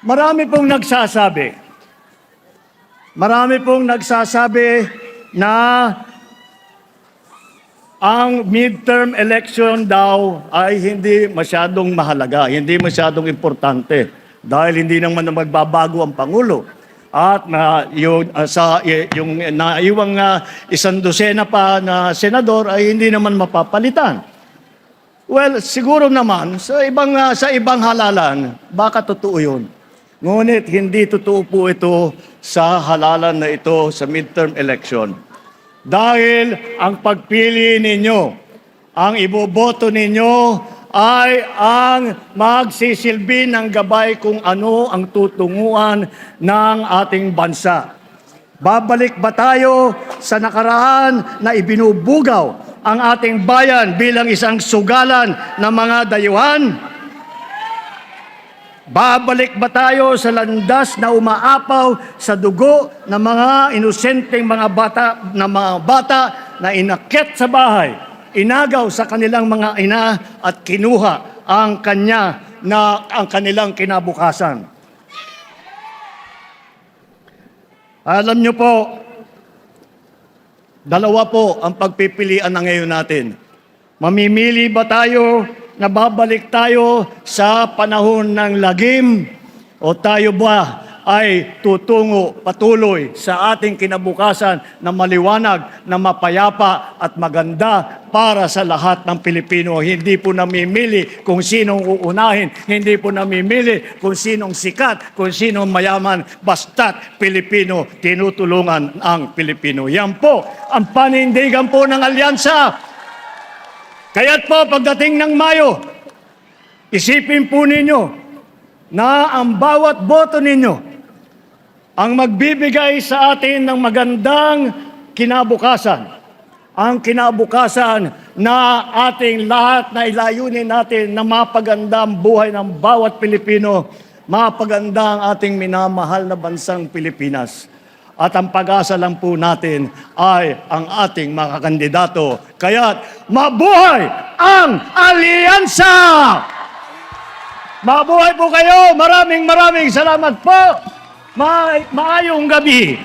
Marami pong nagsasabi na ang midterm election daw ay hindi masyadong mahalaga, hindi masyadong importante dahil hindi naman magbabago ang Pangulo. At yung naiwang 100 pa na senador ay hindi naman mapapalitan. Well, siguro naman sa ibang halalan, baka totoo 'yun. Ngunit hindi totoo po ito sa halalan na ito sa midterm election. Dahil ang pagpili ninyo, ang iboboto ninyo ay ang magsisilbi ng gabay kung ano ang tutunguhan ng ating bansa. Babalik ba tayo sa nakaraan na ibinubugaw ang ating bayan bilang isang sugalan ng mga dayuhan? Babalik ba tayo sa landas na umaapaw sa dugo ng mga inosenteng mga bata na inakyat sa bahay, inagaw sa kanilang mga ina at kinuha ang kanilang kinabukasan? Alam niyo po, dalawa po ang pagpipilian na ngayon natin. Mamimili ba tayo na babalik tayo sa panahon ng lagim o tayo ba ay tutungo patuloy sa ating kinabukasan na maliwanag, na mapayapa at maganda para sa lahat ng Pilipino? Hindi po namimili kung sinong uunahin, hindi po namimili kung sinong sikat, kung sinong mayaman, basta't Pilipino, tinutulungan ang Pilipino. Yan po ang panindigan po ng alyansa. Kaya't po pagdating ng Mayo, isipin po ninyo na ang bawat boto ninyo ang magbibigay sa atin ng magandang kinabukasan. Ang kinabukasan na ating lahat na ilayunin natin na mapaganda ang buhay ng bawat Pilipino, mapaganda ang ating minamahal na bansang Pilipinas. At ang pag-asa lang po natin ay ang ating mga kandidato. Kaya't mabuhay ang alyansa! Mabuhay po kayo! Maraming salamat po! Maayong gabi!